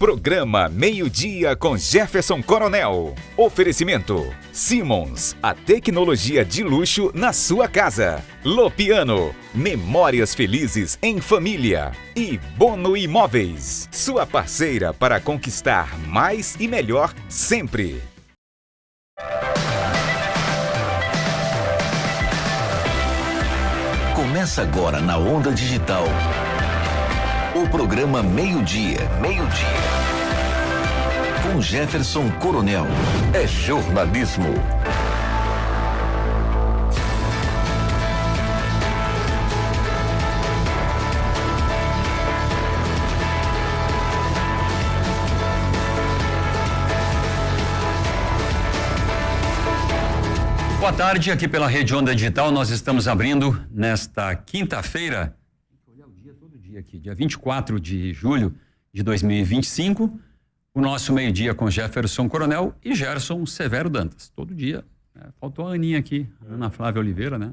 Programa Meio-Dia com Jefferson Coronel. Oferecimento: Simons, a tecnologia de luxo na sua casa. Lopiano, memórias felizes em família. E Bono Imóveis, sua parceira para conquistar mais e melhor sempre. Começa agora na Onda Digital. O programa Meio-Dia. Com Jefferson Coronel. É jornalismo. Boa tarde, aqui pela Rede Onda Digital, nós estamos abrindo nesta quinta-feira, olhar o dia todo dia aqui, dia 24 de julho de 2025, o nosso meio-dia com Jefferson Coronel e Gerson Severo Dantas. Todo dia, né? Faltou a Aninha aqui, Ana Flávia Oliveira, né?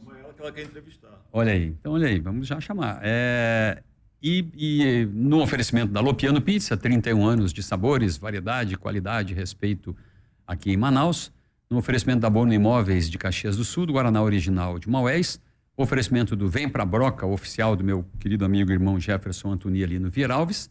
É ela que ela quer entrevistar. Olha aí, então olha aí, vamos já chamar. E no oferecimento da Lopiano Pizza, 31 anos de sabores, variedade, qualidade, respeito aqui em Manaus. No oferecimento da Bono Imóveis de Caxias do Sul, do Guaraná Original de Maués, oferecimento do Vem Pra Broca, oficial do meu querido amigo e irmão Jefferson Antoni ali no Vieralves,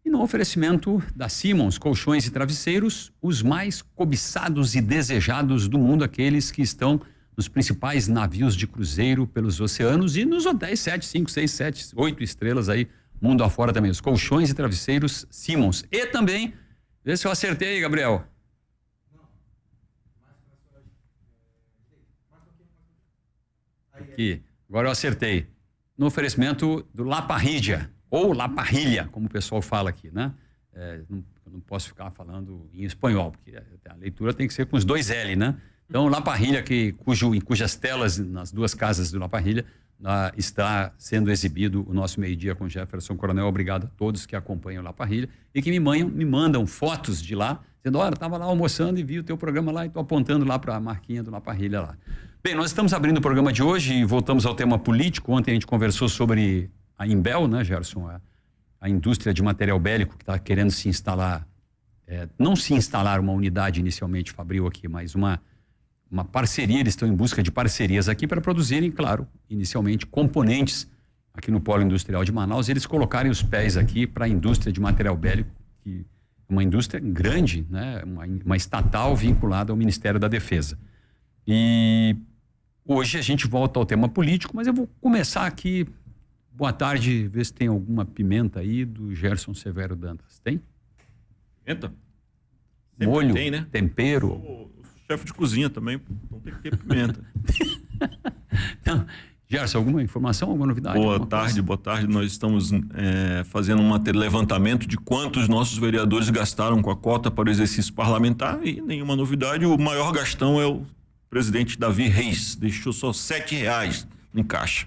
e no oferecimento da Simons, colchões e travesseiros, os mais cobiçados e desejados do mundo, aqueles que estão nos principais navios de cruzeiro pelos oceanos e nos hotéis 7, 5, 6, 7, 8 estrelas aí, mundo afora também, os colchões e travesseiros Simons. E também, vê se eu acertei, Gabriel. Aqui, agora eu acertei. No oferecimento do La Parrilla, ou La Parrilla, como o pessoal fala aqui, né? Eu não posso ficar falando em espanhol, porque a leitura tem que ser com os dois L, né? Então, La Parrilla, em cujas telas, nas duas casas do La Parrilla, está sendo exibido o nosso meio-dia com Jefferson Coronel. Obrigado a todos que acompanham o La Parrilla e que me mandam fotos de lá, dizendo, olha, estava lá almoçando e vi o teu programa lá e estou apontando lá para a marquinha do La Parrilla lá. Bem, nós estamos abrindo o programa de hoje e voltamos ao tema político. Ontem a gente conversou sobre a Imbel, né, Gerson? A indústria de material bélico que está querendo se instalar, não se instalar uma unidade inicialmente Fabril aqui, mas uma parceria. Eles estão em busca de parcerias aqui para produzirem, claro, inicialmente componentes aqui no Polo Industrial de Manaus. Eles colocarem os pés aqui para a indústria de material bélico, que é uma indústria grande, né? Uma estatal vinculada ao Ministério da Defesa. E hoje a gente volta ao tema político, mas eu vou começar aqui. Boa tarde, ver se tem alguma pimenta aí do Gerson Severo Dantas. Tem? Pimenta? Sempre Molho, tem, né? tempero. O chefe de cozinha também, então tem que ter pimenta. Então, Gerson, alguma informação, alguma novidade? Boa tarde. Nós estamos fazendo um levantamento de quantos nossos vereadores gastaram com a cota para o exercício parlamentar e nenhuma novidade. O maior gastão é o presidente Davi Reis, deixou só R$7 em caixa.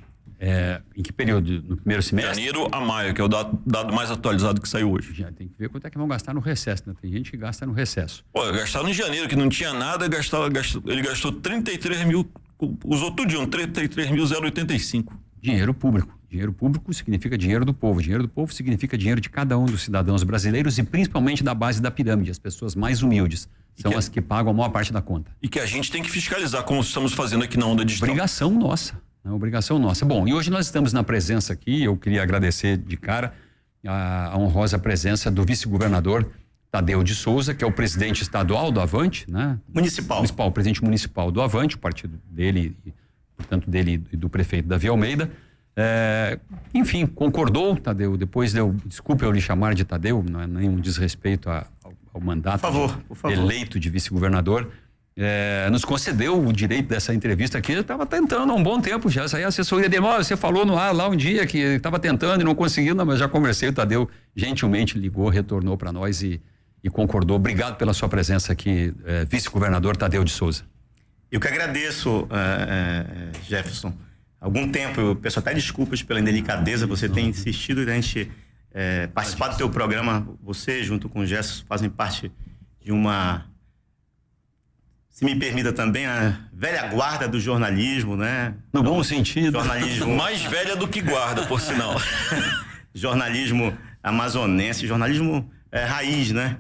Em que período? No primeiro semestre? Janeiro a maio, que é o dado mais atualizado que saiu hoje. Já tem que ver quanto é que vão gastar no recesso, né? Tem gente que gasta no recesso. Pô, gastaram em janeiro, que não tinha nada, ele gastou 33 mil, usou tudinho, 33.085. Dinheiro público. Dinheiro público significa dinheiro do povo. Dinheiro do povo significa dinheiro de cada um dos cidadãos brasileiros e principalmente da base da pirâmide, as pessoas mais humildes. São as que pagam a maior parte da conta. E que a gente tem que fiscalizar, como estamos fazendo aqui na Onda Digital. Obrigação nossa. Obrigação nossa. Bom, e hoje nós estamos na presença aqui, eu queria agradecer de cara a honrosa presença do vice-governador Tadeu de Souza, que é o presidente estadual do Avante, né? Municipal, o presidente municipal do Avante, o partido dele, portanto dele e do prefeito Davi Almeida. Enfim, concordou, Tadeu, desculpe eu lhe chamar de Tadeu, não é nenhum desrespeito ao mandato por favor. Eleito de vice-governador, nos concedeu o direito dessa entrevista aqui. Eu estava tentando há um bom tempo já, essa aí a assessoria dele, você falou no ar lá um dia que estava tentando e não conseguiu, mas já conversei, o Tadeu gentilmente ligou, retornou para nós e concordou. Obrigado pela sua presença aqui, vice-governador Tadeu de Souza. Eu que agradeço, Jefferson. Há algum tempo, eu peço até desculpas pela indelicadeza, você tem insistido em a gente participar do teu programa. Você, junto com o Gerson, fazem parte de uma, se me permita também, a velha guarda do jornalismo, né? No bom sentido. Jornalismo mais velha do que guarda, por sinal. Jornalismo amazonense, jornalismo raiz, né?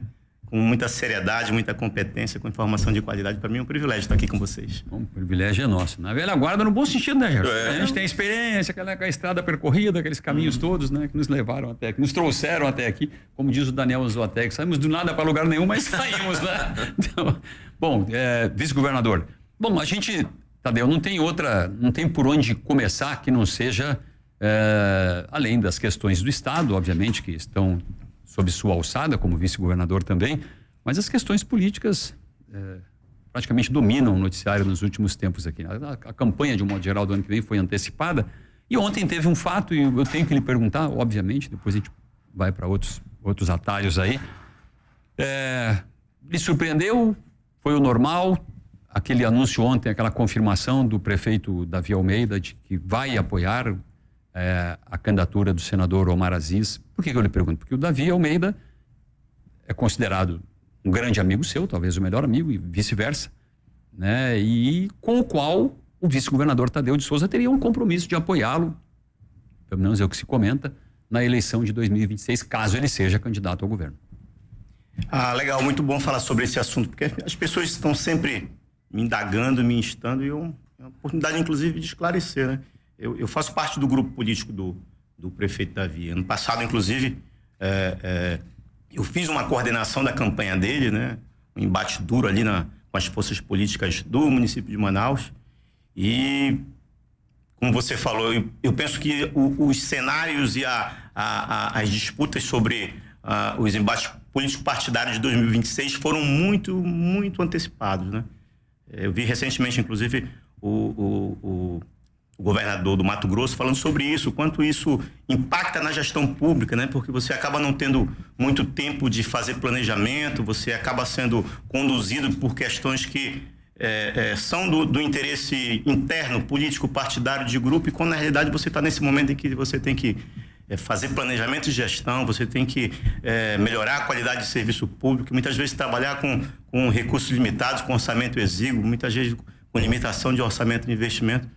Com muita seriedade, muita competência, com informação de qualidade. Para mim é um privilégio estar aqui com vocês. Bom, o privilégio é nosso. Na velha guarda, no bom sentido, né, Gerson? A gente tem experiência, aquela estrada percorrida, aqueles caminhos todos, né, que nos levaram até aqui, nos trouxeram até aqui. Como diz o Daniel Zoatec, saímos do nada para lugar nenhum, mas saímos, né? Então, bom, vice-governador. Bom, a gente, Tadeu, não tem por onde começar que não seja, além das questões do Estado, obviamente, que estão sob sua alçada, como vice-governador também, mas as questões políticas praticamente dominam o noticiário nos últimos tempos aqui. A campanha, de um modo geral, do ano que vem foi antecipada, e ontem teve um fato, e eu tenho que lhe perguntar, obviamente, depois a gente vai para outros atalhos aí. Lhe surpreendeu? Foi o normal? Aquele anúncio ontem, aquela confirmação do prefeito Davi Almeida de que vai apoiar a candidatura do senador Omar Aziz. Por que eu lhe pergunto? Porque o Davi Almeida é considerado um grande amigo seu, talvez o melhor amigo, e vice-versa, né? E com o qual o vice-governador Tadeu de Souza teria um compromisso de apoiá-lo, pelo menos é o que se comenta, na eleição de 2026, caso ele seja candidato ao governo. Legal, muito bom falar sobre esse assunto, porque as pessoas estão sempre me indagando, me instando, e é uma oportunidade, inclusive, de esclarecer, né? Eu faço parte do grupo político do prefeito Davi. Ano passado, inclusive, eu fiz uma coordenação da campanha dele, né? Um embate duro ali com as forças políticas do município de Manaus. E, como você falou, eu penso que os cenários e as disputas sobre os embates político-partidários de 2026 foram muito, muito antecipados, né? Eu vi recentemente, inclusive, o governador do Mato Grosso falando sobre isso, o quanto isso impacta na gestão pública, né? Porque você acaba não tendo muito tempo de fazer planejamento, você acaba sendo conduzido por questões que são do interesse interno, político, partidário, de grupo, e quando na realidade você está nesse momento em que você tem que fazer planejamento de gestão, você tem que melhorar a qualidade de serviço público, muitas vezes trabalhar com recursos limitados, com orçamento exíguo, muitas vezes com limitação de orçamento de investimento.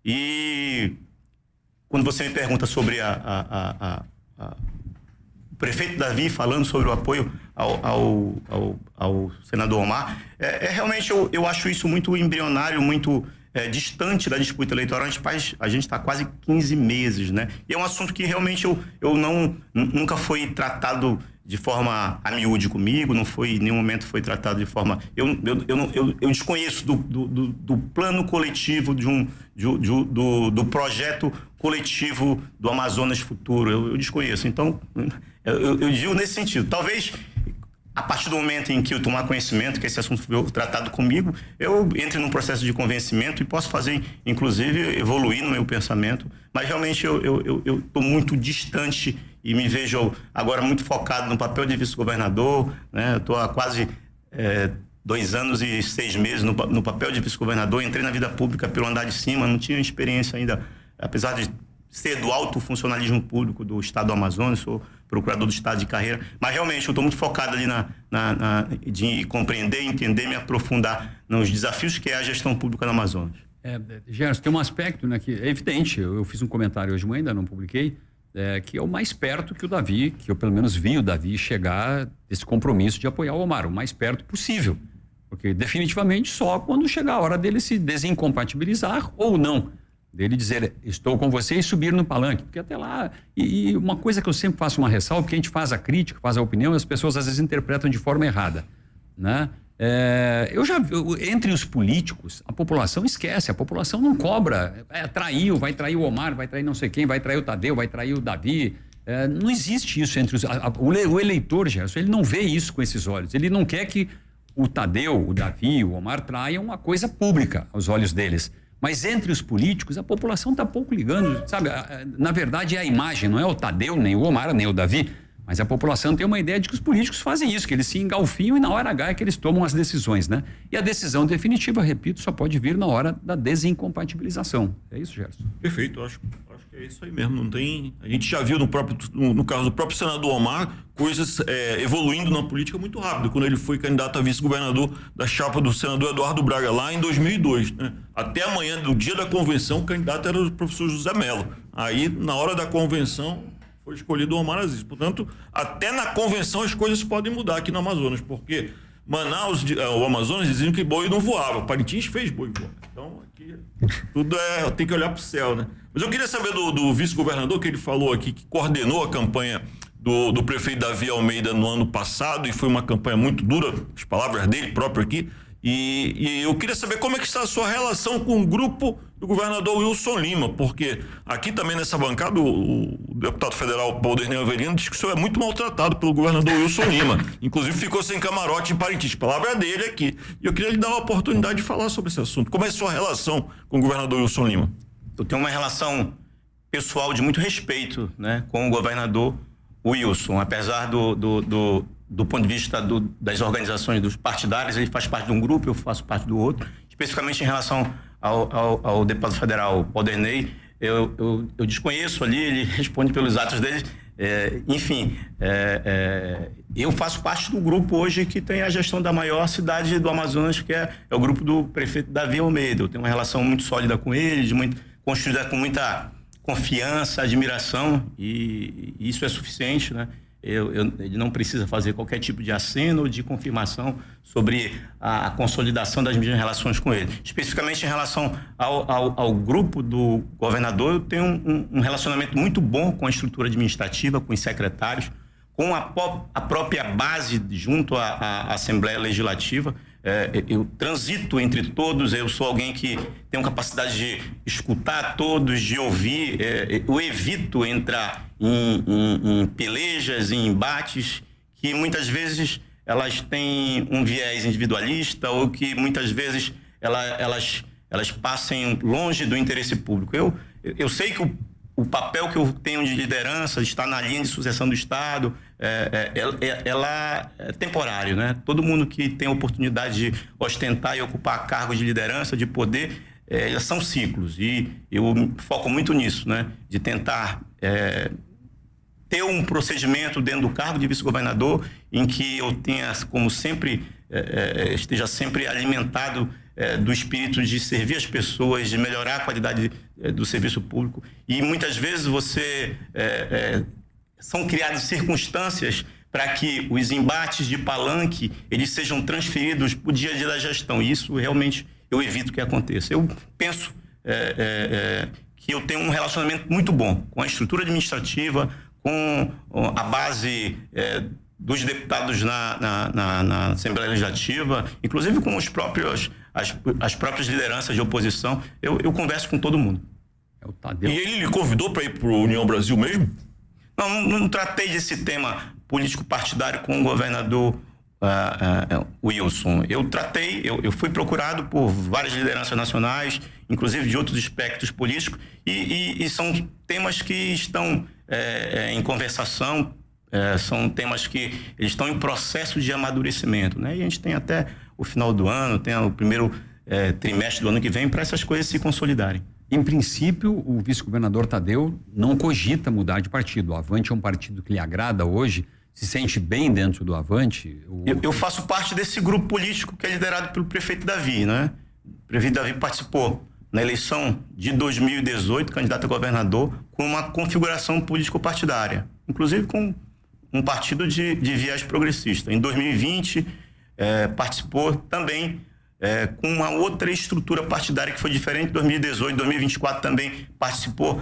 E quando você me pergunta sobre o prefeito Davi falando sobre o apoio ao senador Omar, realmente eu acho isso muito embrionário, muito distante da disputa eleitoral. A gente está quase 15 meses, né? E é um assunto que realmente nunca foi tratado de forma a miúde comigo, em nenhum momento foi tratado de forma... Eu desconheço do plano coletivo, do projeto coletivo do Amazonas Futuro, eu desconheço. Então, eu digo nesse sentido. Talvez, a partir do momento em que eu tomar conhecimento que esse assunto foi tratado comigo, eu entre num processo de convencimento e posso fazer, inclusive, evoluir no meu pensamento. Mas, realmente, eu estou muito distante e me vejo agora muito focado no papel de vice-governador, né? Eu estou há quase 2 anos e 6 meses no papel de vice-governador. Entrei na vida pública pelo andar de cima, não tinha experiência ainda, apesar de ser do alto funcionalismo público do Estado do Amazonas, sou procurador do Estado de carreira, mas realmente eu estou muito focado ali de compreender, entender, me aprofundar nos desafios que é a gestão pública no Amazonas. Gerson, tem um aspecto, né, que é evidente, eu fiz um comentário hoje de manhã, ainda não publiquei, que é o mais perto que o Davi, que eu pelo menos vi o Davi chegar desse compromisso de apoiar o Omar, o mais perto possível. Porque definitivamente só quando chegar a hora dele se desincompatibilizar ou não. Dele dizer, estou com você e subir no palanque. Porque até lá, e uma coisa que eu sempre faço uma ressalva, porque a gente faz a crítica, faz a opinião, as pessoas às vezes interpretam de forma errada, né? Entre os políticos, a população esquece, a população não cobra, traiu, vai trair o Omar, vai trair não sei quem, vai trair o Tadeu, vai trair o Davi, não existe isso entre o eleitor, Gerson, ele não vê isso com esses olhos, ele não quer que o Tadeu, o Davi, o Omar traiam uma coisa pública aos olhos deles, mas entre os políticos a população está pouco ligando, sabe, na verdade é a imagem, não é o Tadeu, nem o Omar, nem o Davi. Mas a população tem uma ideia de que os políticos fazem isso, que eles se engalfinham e na hora H é que eles tomam as decisões, né? E a decisão definitiva, repito, só pode vir na hora da desincompatibilização. É isso, Gerson? Perfeito, acho que é isso aí mesmo. Não tem... A gente já viu no caso do próprio senador Omar, coisas evoluindo na política muito rápido, quando ele foi candidato a vice-governador da chapa do senador Eduardo Braga, lá em 2002, né? Até amanhã, do dia da convenção, o candidato era o professor José Mello. Aí, na hora da convenção, foi escolhido o Omar Aziz. Portanto, até na convenção as coisas podem mudar aqui no Amazonas, porque Manaus, o Amazonas diziam que boi não voava, Parintins fez boi voar. Então, aqui tudo tem que olhar para o céu, né? Mas eu queria saber do vice-governador, que ele falou aqui, que coordenou a campanha do prefeito Davi Almeida no ano passado, e foi uma campanha muito dura, as palavras dele próprio aqui, e eu queria saber como é que está a sua relação com o grupo do governador Wilson Lima, porque aqui também nessa bancada o deputado federal Paulderney Avelino diz que o senhor é muito maltratado pelo governador Wilson Lima, inclusive ficou sem camarote em Parintins, palavra dele aqui, e eu queria lhe dar a oportunidade de falar sobre esse assunto. Como é a sua relação com o governador Wilson Lima? Eu tenho uma relação pessoal de muito respeito, né, com o governador Wilson, apesar do ponto de vista das organizações dos partidários, ele faz parte de um grupo, eu faço parte do outro. Especificamente em relação ao deputado federal Paulderney, eu desconheço ali, ele responde pelos atos dele. Eu faço parte do grupo hoje que tem a gestão da maior cidade do Amazonas, que é o grupo do prefeito Davi Almeida. Eu tenho uma relação muito sólida com ele, construída com muita confiança, admiração, e isso é suficiente, né? Ele não precisa fazer qualquer tipo de aceno ou de confirmação sobre a consolidação das minhas relações com ele. Especificamente em relação ao grupo do governador, eu tenho um relacionamento muito bom com a estrutura administrativa, com os secretários, com a própria base junto à Assembleia Legislativa. Eu transito entre todos, eu sou alguém que tem uma capacidade de escutar todos, de ouvir. Eu evito entrar em pelejas, em embates, que muitas vezes elas têm um viés individualista ou que muitas vezes elas passem longe do interesse público. Eu sei que o papel que eu tenho de liderança, de estar na linha de sucessão do Estado, ela é temporário, né? Todo mundo que tem a oportunidade de ostentar e ocupar cargos de liderança, de poder, são ciclos. E eu foco muito nisso, né? De tentar ter um procedimento dentro do cargo de vice-governador em que eu tenha, como sempre, esteja sempre alimentado do espírito de servir as pessoas, de melhorar a qualidade do serviço público. E muitas vezes são criadas circunstâncias para que os embates de palanque eles sejam transferidos para o dia a dia da gestão. E isso realmente eu evito que aconteça. Eu penso que eu tenho um relacionamento muito bom com a estrutura administrativa, com a base dos deputados na Assembleia Legislativa, inclusive com as próprias lideranças de oposição. Eu converso com todo mundo. E ele lhe convidou para ir para o União Brasil mesmo? Não tratei desse tema político-partidário com o governador Wilson. Eu fui procurado por várias lideranças nacionais, inclusive de outros espectros políticos, e são temas que estão em conversação, são temas que eles estão em processo de amadurecimento, né? E a gente tem até o final do ano, tem o primeiro trimestre do ano que vem para essas coisas se consolidarem. Em princípio, o vice-governador Tadeu não cogita mudar de partido. O Avante é um partido que lhe agrada hoje, se sente bem dentro do Avante? Eu faço parte desse grupo político que é liderado pelo prefeito Davi, né? O prefeito Davi participou na eleição de 2018, candidato a governador, com uma configuração político-partidária, inclusive com um partido de viés progressista. Em 2020, participou também com uma outra estrutura partidária que foi diferente. Em 2018, 2024 também participou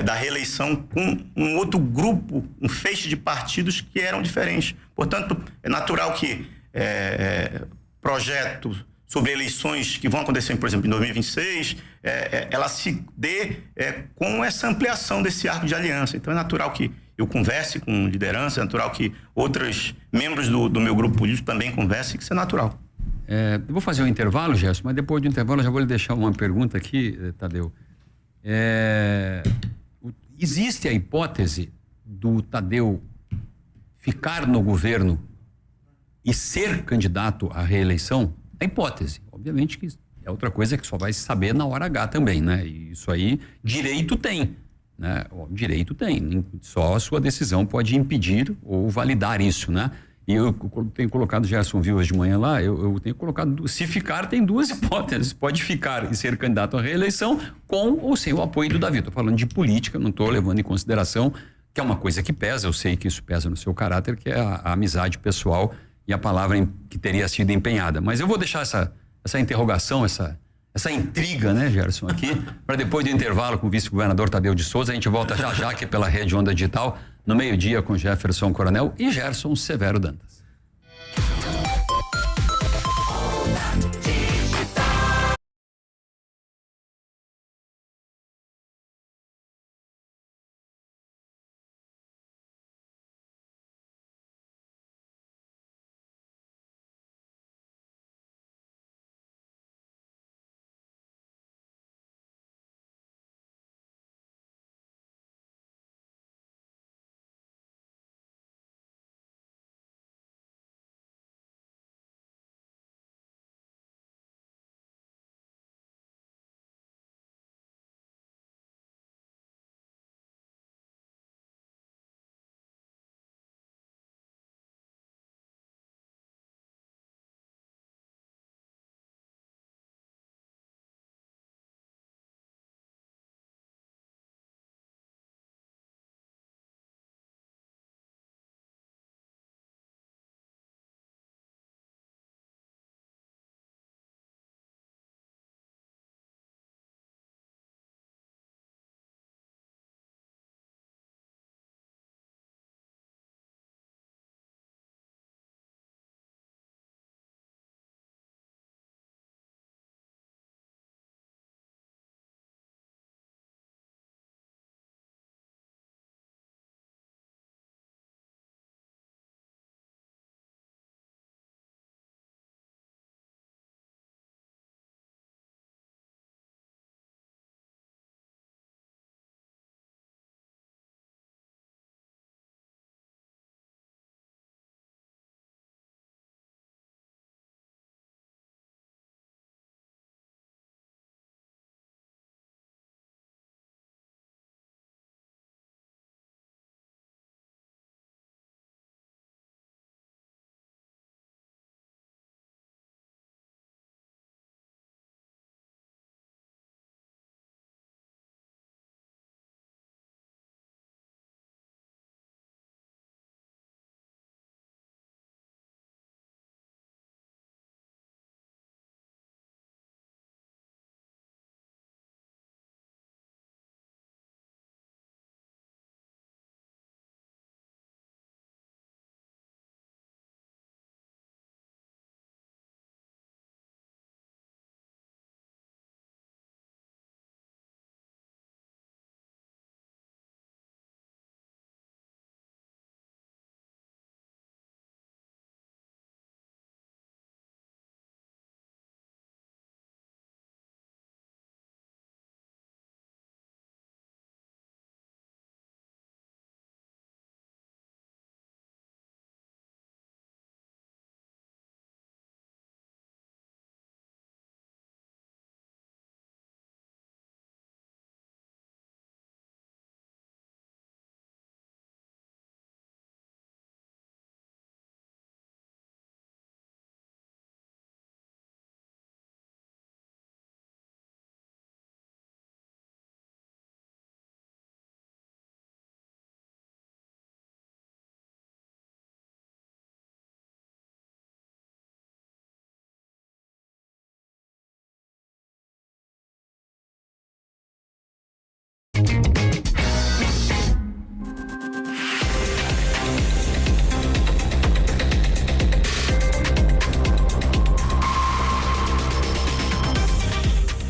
da reeleição com um outro grupo, um feixe de partidos que eram diferentes. Portanto, é natural que projetos sobre eleições que vão acontecer, por exemplo, em 2026, ela se dê com essa ampliação desse arco de aliança. Então, é natural que eu converse com liderança, é natural que outros membros do meu grupo político também conversem, que isso é natural. Eu vou fazer um intervalo, Gerson, mas depois do intervalo eu já vou lhe deixar uma pergunta aqui, Tadeu. Existe a hipótese do Tadeu ficar no governo e ser candidato à reeleição? A hipótese, obviamente que é outra coisa que só vai se saber na hora H também, né? E isso aí, direito tem, né? Direito tem, só a sua decisão pode impedir ou validar isso, né? E eu tenho colocado, Gerson viu hoje de manhã lá, eu tenho colocado, se ficar, tem duas hipóteses. Pode ficar e ser candidato à reeleição com ou sem o apoio do Davi. Estou falando de política, não estou levando em consideração que é uma coisa que pesa, eu sei que isso pesa no seu caráter, que é a amizade pessoal e a palavra que teria sido empenhada. Mas eu vou deixar essa interrogação, essa intriga, né, Gerson, aqui, para depois do intervalo com o vice-governador Tadeu de Souza. A gente volta já aqui pela Rede Onda Digital, no meio-dia com Jefferson Coronel e Gerson Severo Dantas.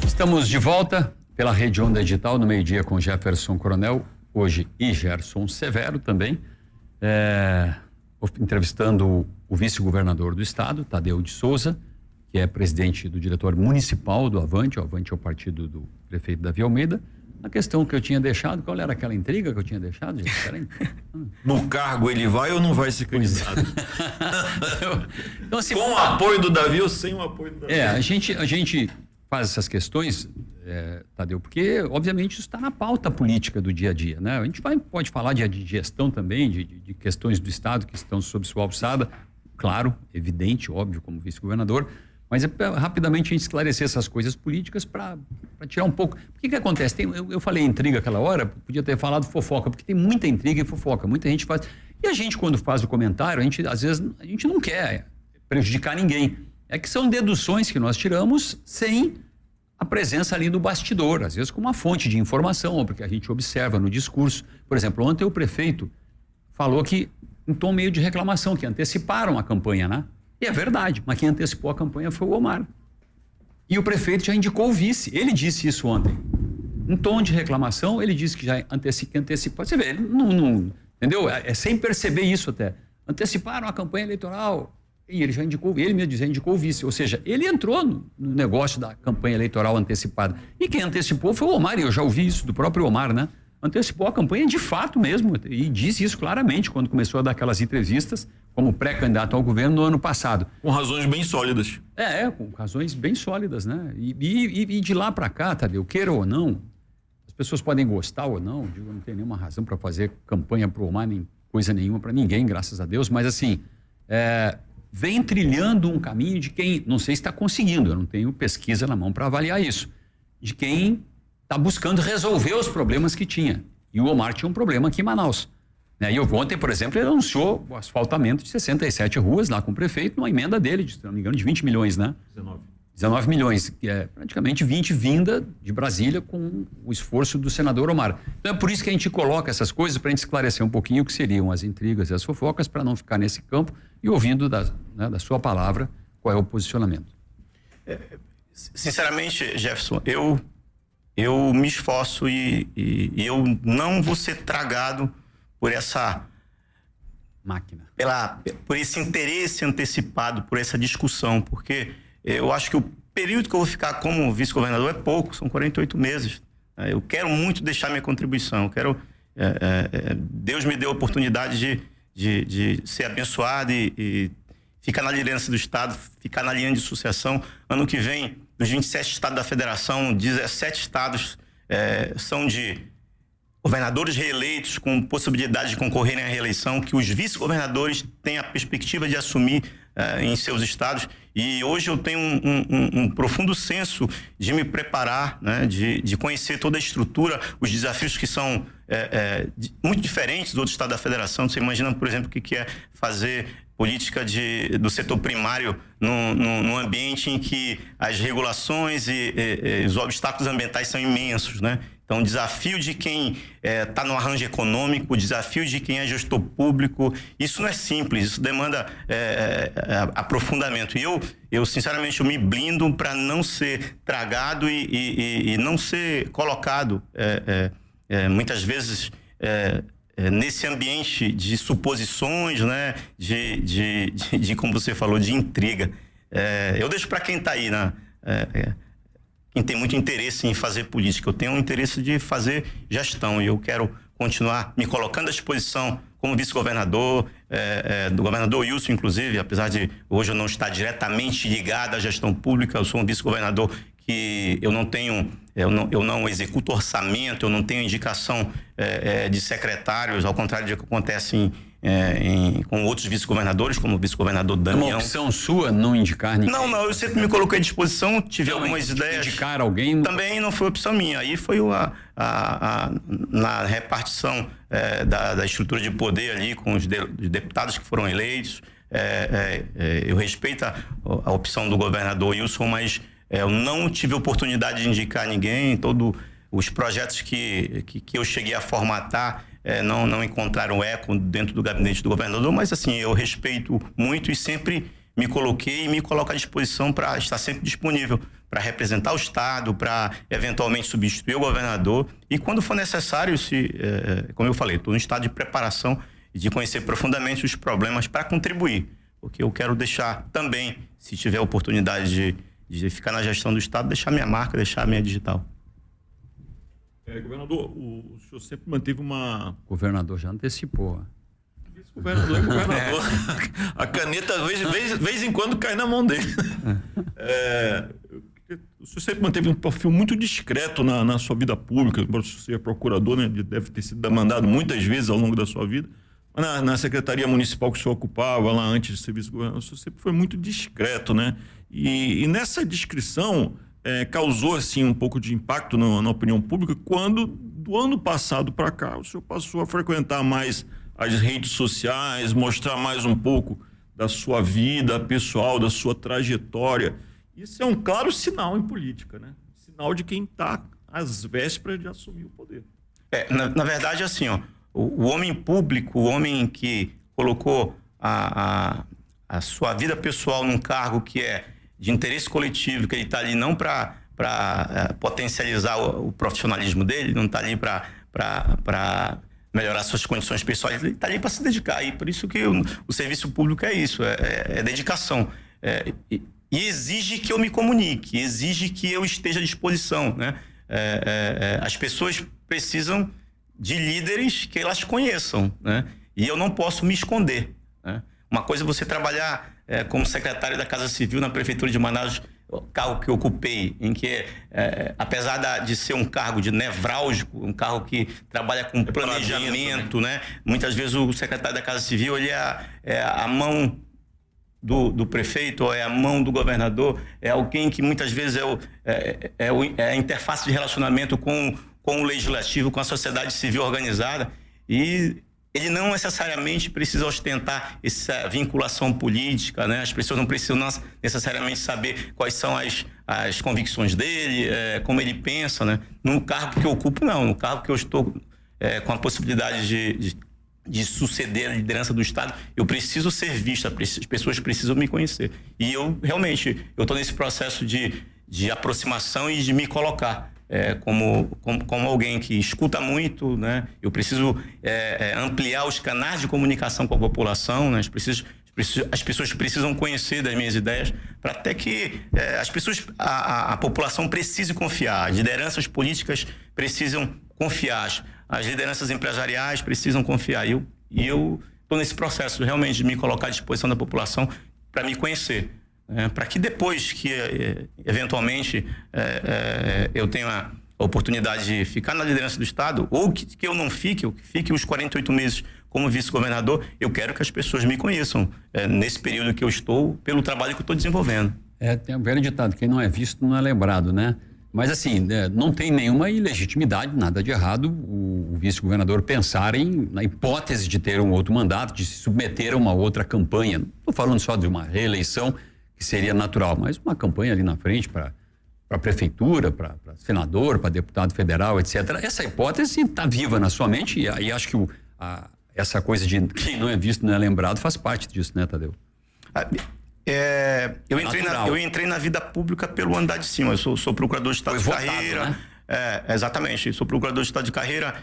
Estamos de volta pela Rede Onda Digital no meio-dia com Jefferson Coronel, hoje e Gerson Severo também, entrevistando o vice-governador do estado, Tadeu de Souza, que é presidente do diretor municipal do Avante. O Avante é o partido do prefeito Davi Almeida. A questão que eu tinha deixado, qual era aquela intriga que eu tinha deixado, gente? No cargo ele vai ou não vai ser candidato? Então, assim, com o apoio do Davi ou sem o apoio do Davi? A gente faz essas questões, Tadeu, porque obviamente isso está na pauta política do dia a dia, né? A gente pode falar de gestão também, de questões do estado que estão sob sua alçada, claro, evidente, óbvio, como vice-governador, Mas rapidamente a gente esclarecer essas coisas políticas para tirar um pouco. O que acontece? Eu falei intriga aquela hora, podia ter falado fofoca, porque tem muita intriga e fofoca. Muita gente faz. E a gente, quando faz o comentário, às vezes a gente não quer prejudicar ninguém. É que são deduções que nós tiramos sem a presença ali do bastidor, às vezes com uma fonte de informação, ou porque a gente observa no discurso. Por exemplo, ontem o prefeito falou que, em tom meio de reclamação, que anteciparam a campanha, né? E é verdade, mas quem antecipou a campanha foi o Omar. E o prefeito já indicou o vice, ele disse isso ontem. Em tom de reclamação, ele disse que já antecipou. Você vê, ele não entendeu? É sem perceber isso até. Anteciparam a campanha eleitoral. E ele já indicou, ele mesmo já indicou o vice. Ou seja, ele entrou no negócio da campanha eleitoral antecipada. E quem antecipou foi o Omar, e eu já ouvi isso do próprio Omar, né? Antecipou a campanha de fato mesmo, e disse isso claramente quando começou a dar aquelas entrevistas como pré-candidato ao governo no ano passado. Com razões bem sólidas. Com razões bem sólidas, né? E de lá para cá, Tadeu, queira ou não, as pessoas podem gostar ou não, digo, não tem nenhuma razão para fazer campanha para o Omar, nem coisa nenhuma para ninguém, graças a Deus, mas assim, vem trilhando um caminho de quem, não sei se está conseguindo, eu não tenho pesquisa na mão para avaliar isso, de quem está buscando resolver os problemas que tinha. E o Omar tinha um problema aqui em Manaus. Né? E ontem, por exemplo, ele anunciou o asfaltamento de 67 ruas lá com o prefeito, numa emenda dele, se não me engano, de 20 milhões, né? 19 milhões, que é praticamente 20 vinda de Brasília com o esforço do senador Omar. Então é por isso que a gente coloca essas coisas para a gente esclarecer um pouquinho o que seriam as intrigas e as fofocas, para não ficar nesse campo e ouvindo da sua palavra qual é o posicionamento. Sinceramente, Jefferson, eu me esforço e eu não vou ser tragado por essa máquina, por esse interesse antecipado, por essa discussão, porque eu acho que o período que eu vou ficar como vice-governador é pouco, são 48 meses. Eu quero muito deixar minha contribuição, Deus me deu a oportunidade de ser abençoado e ficar na liderança do Estado, ficar na linha de sucessão. Ano que vem, dos 27 estados da federação, 17 estados são de governadores reeleitos com possibilidade de concorrerem à reeleição, que os vice-governadores têm a perspectiva de assumir em seus estados. E hoje eu tenho um profundo senso de me preparar, né, de conhecer toda a estrutura, os desafios que são muito diferentes do outro estado da federação. Você imagina, por exemplo, o que é fazer política do setor primário num ambiente em que as regulações e os obstáculos ambientais são imensos, né? Então, o desafio de quem está no arranjo econômico, o desafio de quem é gestor público, isso não é simples, isso demanda aprofundamento. E eu sinceramente, eu me blindo para não ser tragado e não ser colocado, muitas vezes, nesse ambiente de suposições, né? De como você falou, de intriga. Eu deixo para quem está aí, né? Quem tem muito interesse em fazer política. Eu tenho um interesse de fazer gestão e eu quero continuar me colocando à disposição como vice-governador, do governador Wilson, inclusive, apesar de hoje eu não estar diretamente ligado à gestão pública, eu sou um vice-governador que eu não executo orçamento, eu não tenho indicação de secretários, ao contrário do que acontece com outros vice-governadores, como o vice-governador Damião. É uma opção sua não indicar ninguém? Não, eu sempre me coloquei à disposição, tive algumas ideias. Indicar alguém? Também não foi opção minha, aí foi na repartição da estrutura de poder ali, com os deputados que foram eleitos. Eu respeito a opção do governador Wilson, mas eu não tive oportunidade de indicar ninguém. Todos os projetos que eu cheguei a formatar não encontraram eco dentro do gabinete do governador, mas assim, eu respeito muito e sempre me coloquei e me coloco à disposição para estar sempre disponível para representar o Estado, para eventualmente substituir o governador e quando for necessário, como eu falei, estou em estado de preparação e de conhecer profundamente os problemas para contribuir, porque eu quero deixar também, se tiver oportunidade de ficar na gestão do Estado, deixar minha marca, deixar minha digital. Governador, o senhor sempre manteve uma... O governador já antecipou. Governador. A caneta, de vez em quando, cai na mão dele. O senhor sempre manteve um perfil muito discreto na sua vida pública, embora o senhor seja procurador, né? Deve ter sido demandado muitas vezes ao longo da sua vida, na Secretaria Municipal que o senhor ocupava lá antes de serviço governamental, o senhor sempre foi muito discreto, né? E nessa discrição causou, assim, um pouco de impacto na opinião pública quando, do ano passado para cá, o senhor passou a frequentar mais as redes sociais, mostrar mais um pouco da sua vida pessoal, da sua trajetória. Isso é um claro sinal em política, né? Sinal de quem está às vésperas de assumir o poder. Na verdade, assim, ó, o homem público, o homem que colocou a sua vida pessoal num cargo que é de interesse coletivo, que ele está ali não para potencializar o profissionalismo dele, não está ali para melhorar suas condições pessoais, ele está ali para se dedicar. E por isso que o serviço público é isso, é dedicação. E exige que eu me comunique, exige que eu esteja à disposição, né? As pessoas precisam de líderes que elas conheçam, né? E eu não posso me esconder, né? Uma coisa é você trabalhar como secretário da Casa Civil na Prefeitura de Manaus, o cargo que eu ocupei, em que, apesar de ser um cargo de nevrálgico, um cargo que trabalha com planejamento, né? Muitas vezes o secretário da Casa Civil ele é a mão do prefeito, ou é a mão do governador, é alguém que muitas vezes é a interface de relacionamento com o legislativo, com a sociedade civil organizada, e ele não necessariamente precisa ostentar essa vinculação política, né? As pessoas não precisam necessariamente saber quais são as convicções dele, como ele pensa, né? No cargo que eu ocupo, não. No cargo que eu estou com a possibilidade de suceder a liderança do Estado, eu preciso ser visto, as pessoas precisam me conhecer. E eu estou nesse processo de aproximação e de me colocar como alguém que escuta muito, né? Eu preciso ampliar os canais de comunicação com a população, né? As pessoas precisam conhecer das minhas ideias para até que a população precise confiar, as lideranças políticas precisam confiar, as lideranças empresariais precisam confiar. E eu estou nesse processo realmente de me colocar à disposição da população para me conhecer. Para que depois que, eventualmente, eu tenha a oportunidade de ficar na liderança do Estado, ou que eu não fique, ou que fique os 48 meses como vice-governador, eu quero que as pessoas me conheçam nesse período que eu estou, pelo trabalho que eu estou desenvolvendo. Tem um velho ditado, quem não é visto não é lembrado, né? Mas assim, não tem nenhuma ilegitimidade, nada de errado o vice-governador pensar na hipótese de ter um outro mandato, de se submeter a uma outra campanha. Não estou falando só de uma reeleição, que seria natural, mas uma campanha ali na frente para prefeitura, para senador, para deputado federal, etc. Essa hipótese está viva na sua mente e acho que essa coisa de quem não é visto não é lembrado faz parte disso, né, Tadeu? Eu entrei na vida pública pelo andar de cima. Eu sou procurador de Estado de carreira. Né? Exatamente. Sou procurador de Estado de carreira.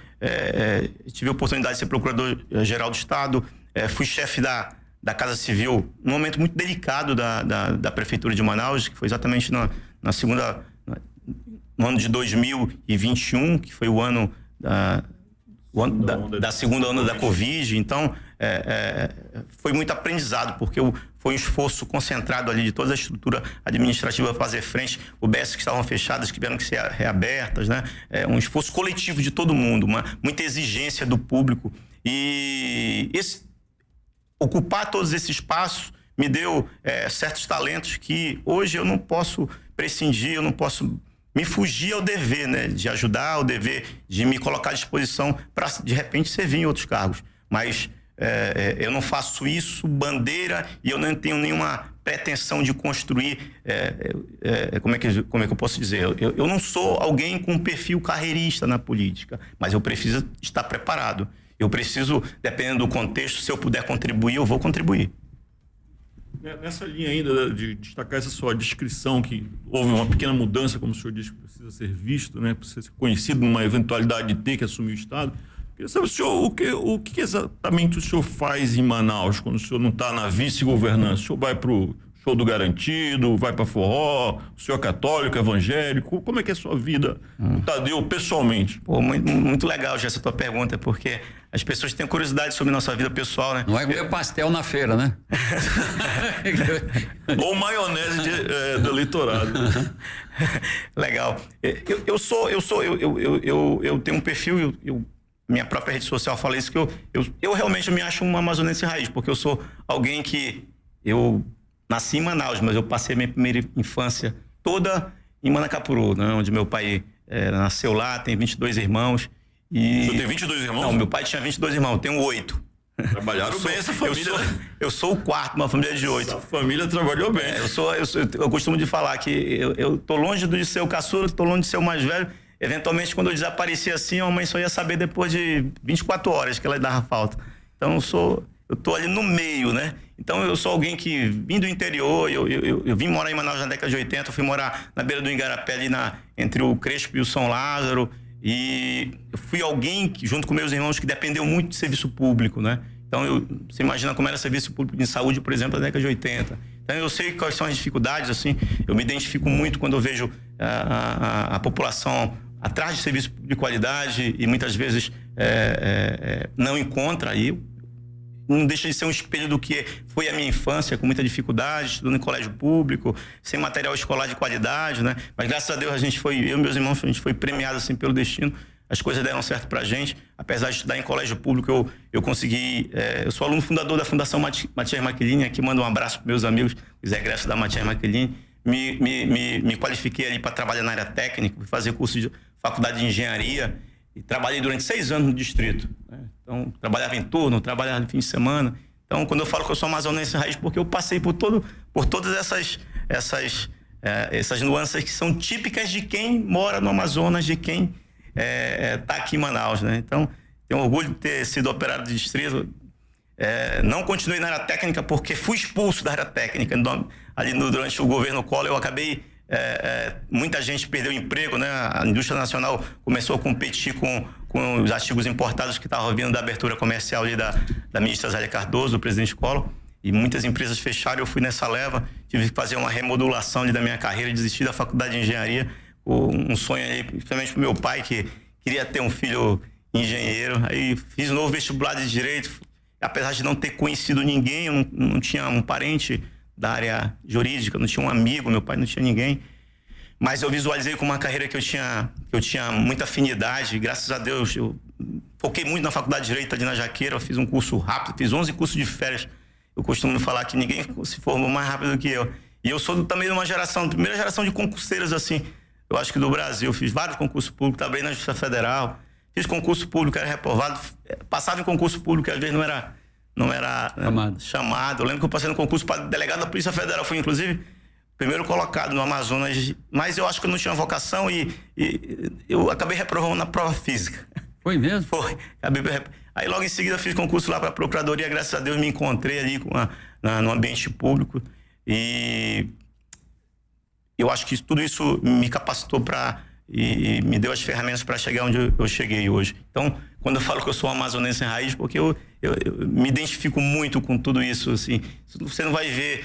Tive a oportunidade de ser procurador-geral do Estado. Fui chefe da Casa Civil num momento muito delicado da Prefeitura de Manaus, que foi exatamente no ano de 2021, que foi o ano da segunda onda da Covid. Então, foi muito aprendizado, porque foi um esforço concentrado ali de toda a estrutura administrativa para fazer frente. UBS que estavam fechadas, que tiveram que ser reabertas, né? Um esforço coletivo de todo mundo, muita exigência do público. E ocupar todos esses espaços me deu certos talentos que hoje eu não posso prescindir, eu não posso me fugir ao dever, né? De ajudar, ao dever de me colocar à disposição para, de repente, servir em outros cargos. Mas eu não faço isso bandeira e eu não tenho nenhuma pretensão de construir, como é que eu posso dizer? Eu não sou alguém com um perfil carreirista na política, mas eu preciso estar preparado. Eu preciso, dependendo do contexto, se eu puder contribuir, eu vou contribuir. Nessa linha ainda de destacar essa sua descrição, que houve uma pequena mudança, como o senhor disse, que precisa ser visto, né, precisa ser conhecido numa eventualidade de ter que assumir o Estado. Queria saber, senhor, o que exatamente o senhor faz em Manaus quando o senhor não está na vice-governança? O senhor vai para o show do Garantido, vai para forró, o senhor é católico, evangélico? Como é que é a sua vida, Tadeu, pessoalmente? Pô, muito legal já essa tua pergunta, porque as pessoas têm curiosidade sobre nossa vida pessoal, né? Não é comer pastel na feira, né? Ou maionese do eleitorado. Legal. Eu tenho um perfil, minha própria rede social fala isso, que eu realmente me acho um amazonense raiz, porque eu sou alguém que eu nasci em Manaus, mas eu passei minha primeira infância toda em Manacapuru, né, onde meu pai nasceu lá, tem 22 irmãos. Você tem 22 irmãos? Não, meu pai tinha 22 irmãos, eu tenho 8. Trabalharam bem essa família. Eu sou o quarto, uma família de 8. Essa família trabalhou bem. Eu costumo de falar que eu tô longe de ser o caçula, tô longe de ser o mais velho. Eventualmente, quando eu desaparecia assim, a mãe só ia saber depois de 24 horas que ela dava falta. Então, eu tô ali no meio, né? Então, eu sou alguém que vim do interior, eu vim morar em Manaus na década de 80, fui morar na beira do Igarapé, ali entre o Crespo e o São Lázaro. E eu fui alguém, junto com meus irmãos, que dependeu muito de serviço público, né? Então, você imagina como era serviço público de saúde, por exemplo, na década de 80. Então, eu sei quais são as dificuldades, assim. Eu me identifico muito quando eu vejo a população atrás de serviço de qualidade e muitas vezes não encontra aí. Não deixa de ser um espelho do que foi a minha infância, com muita dificuldade, estudando em colégio público, sem material escolar de qualidade, né? Mas graças a Deus eu e meus irmãos, a gente foi premiado assim pelo destino. As coisas deram certo pra gente. Apesar de estudar em colégio público, eu consegui... eu sou aluno fundador da Fundação Matias Maquilini. Aqui mando um abraço para meus amigos, os egressos da Matias Maquilini. Me qualifiquei ali para trabalhar na área técnica, fui fazer curso de faculdade de engenharia e trabalhei durante 6 anos no distrito, né? Então, trabalhava em turno, trabalhava no fim de semana. Então, quando eu falo que eu sou amazonense raiz, porque eu passei por todas essas nuances que são típicas de quem mora no Amazonas, de quem está aqui em Manaus, né? Então, tenho orgulho de ter sido operário de distrito. Não continuei na área técnica porque fui expulso da área técnica. Durante o governo Collor, eu acabei... muita gente perdeu emprego, né? A indústria nacional começou a competir com os artigos importados que estavam vindo da abertura comercial ali da ministra Zélia Cardoso, do presidente Collor, e muitas empresas fecharam. Eu fui nessa leva, tive que fazer uma remodulação ali da minha carreira, desistir da faculdade de engenharia, um sonho aí, principalmente pro meu pai, que queria ter um filho engenheiro. Aí fiz um novo vestibular de direito, apesar de não ter conhecido ninguém, eu não tinha um parente da área jurídica, não tinha um amigo, meu pai não tinha ninguém, mas eu visualizei com uma carreira que eu tinha muita afinidade. Graças a Deus eu foquei muito na faculdade de Direito ali na Jaqueira. Eu fiz um curso rápido, fiz 11 cursos de férias. Eu costumo falar que ninguém se formou mais rápido do que eu, e eu sou também de uma primeira geração de concurseiros, assim, eu acho que do Brasil. Fiz vários concursos públicos, trabalhei na Justiça Federal, fiz concurso público, era reprovado, passava em concurso público, às vezes não era chamado. Eu lembro que eu passei no concurso para delegado da Polícia Federal, fui inclusive primeiro colocado no Amazonas, mas eu acho que eu não tinha vocação e eu acabei reprovando na prova física. Foi mesmo? Foi. Aí logo em seguida fiz concurso lá para a Procuradoria, graças a Deus me encontrei ali no ambiente público, e eu acho que tudo isso me capacitou e me deu as ferramentas para chegar onde eu cheguei hoje. Então, quando eu falo que eu sou um amazonense raiz, porque eu me identifico muito com tudo isso, assim. Você não vai ver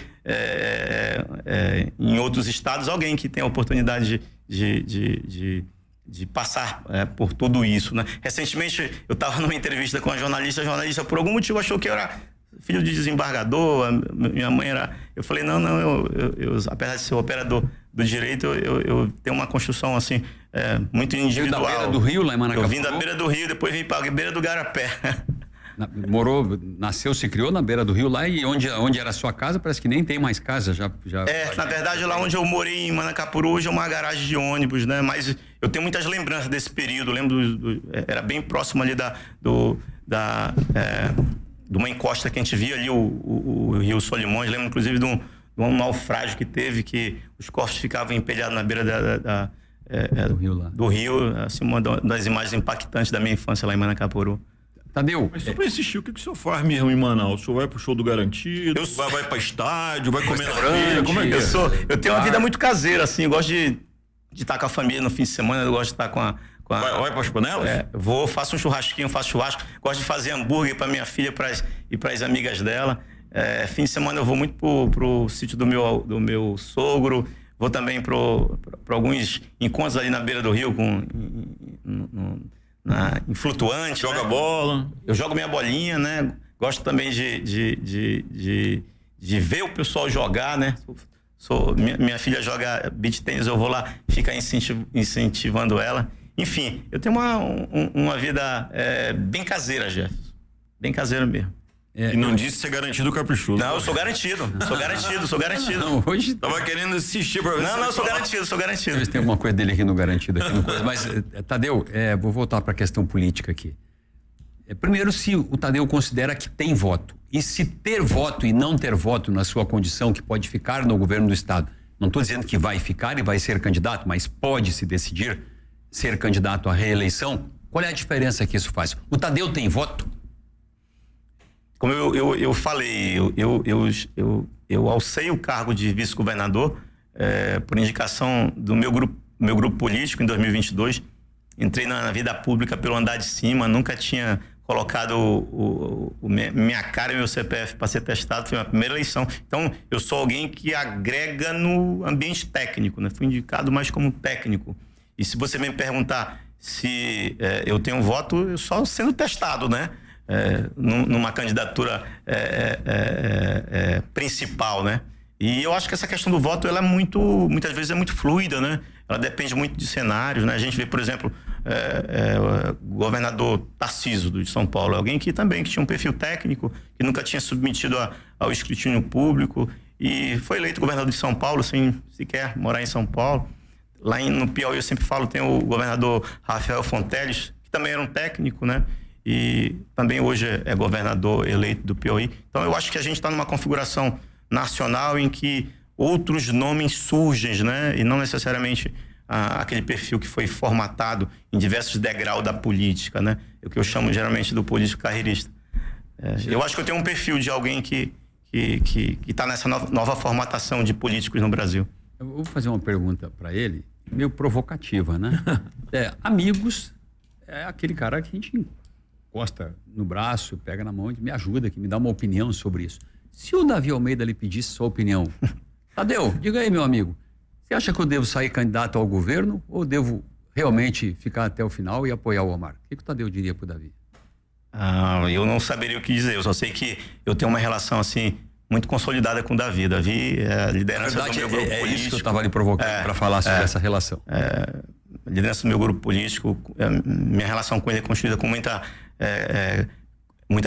em outros estados alguém que tem a oportunidade de passar por tudo isso, né? Recentemente, eu estava numa entrevista com a jornalista por algum motivo achou que eu era filho de desembargador, minha mãe era... Eu falei, não, eu apesar de ser operador do direito, eu tenho uma construção, assim, muito individual. Da beira do rio, lá em Manacapuru? Eu vim da beira do rio, depois vim para a beira do Igarapé. Nasceu, se criou na beira do rio lá, e onde era a sua casa, parece que nem tem mais casa, já na verdade, lá onde eu morei, em Manacapuru, hoje é uma garagem de ônibus, né? Mas eu tenho muitas lembranças desse período. Eu lembro, era bem próximo ali de uma encosta que a gente via ali, o Rio Solimões. Lembro, inclusive, de um naufrágio que teve, que os corpos ficavam empilhados na beira do rio lá. Do rio, assim, uma das imagens impactantes da minha infância lá em Manacapuru. Tadeu. Mas só pra insistir, o que o senhor faz mesmo em Manaus? O senhor vai pro show do Garantido, vai pra estádio, vai comer na feira? Como é que eu tenho uma vida muito caseira, assim, eu gosto de estar com a família no fim de semana, eu gosto de estar com a... Vai para as panelas? Faço um churrasquinho, faço churrasco, gosto de fazer hambúrguer para minha filha e para as amigas dela. Fim de semana eu vou muito pro sítio do meu sogro, vou também para alguns encontros ali na beira do rio em flutuante. Joga bola. Eu jogo minha bolinha, né? Gosto também de ver o pessoal jogar, né? Minha filha joga beach tênis, eu vou lá ficar incentivando ela. Enfim, eu tenho uma vida bem caseira, Jefferson. Bem caseira mesmo. E não disse ser garantido caprichoso. Não, eu sou garantido. Sou garantido. Não, hoje Tava querendo assistir pra ver Não, eu sou garantido. Talvez tenha alguma coisa dele aqui no garantido. Aqui no coisa. Mas, Tadeu, vou voltar para a questão política aqui. Primeiro, se o Tadeu considera que tem voto, e se ter voto e não ter voto na sua condição, que pode ficar no governo do Estado, não estou dizendo que vai ficar e vai ser candidato, mas pode se decidir ser candidato à reeleição, qual é a diferença que isso faz? O Tadeu tem voto? Como eu falei, eu alcei o cargo de vice-governador por indicação do meu grupo político em 2022. Entrei na vida pública pelo andar de cima, nunca tinha colocado minha cara e meu CPF para ser testado, foi a primeira eleição. Então, eu sou alguém que agrega no ambiente técnico, né? Fui indicado mais como técnico. E se você me perguntar se eu tenho voto, eu só sendo testado, né? Numa candidatura principal, né? E eu acho que essa questão do voto, ela muitas vezes é muito fluida, né? Ela depende muito de cenários, né? A gente vê, por exemplo, o governador Tarcísio de São Paulo, alguém que tinha um perfil técnico, que nunca tinha submetido ao escrutínio público e foi eleito governador de São Paulo sem sequer morar em São Paulo. Lá no Piauí, eu sempre falo, tem o governador Rafael Fonteles, que também era um técnico, né? E também hoje é governador eleito do Piauí. Então, eu acho que a gente está numa configuração nacional em que outros nomes surgem, né? E não necessariamente aquele perfil que foi formatado em diversos degraus da política, né? É o que eu chamo geralmente do político carreirista. Eu acho que eu tenho um perfil de alguém que está nessa nova formatação de políticos no Brasil. Eu vou fazer uma pergunta para ele, meio provocativa, né? Amigos é aquele cara que a gente encosta no braço, pega na mão e me ajuda, que me dá uma opinião sobre isso. Se o Davi Almeida lhe pedisse sua opinião, Tadeu, diga aí, meu amigo, você acha que eu devo sair candidato ao governo ou devo realmente ficar até o final e apoiar o Omar? O que o Tadeu diria pro Davi? Eu não saberia o que dizer, eu só sei que eu tenho uma relação assim muito consolidada com o Davi. Davi é a liderança do meu grupo político. É isso que eu estava lhe provocando para falar sobre essa relação. A liderança do meu grupo político, minha relação com ele é construída com muita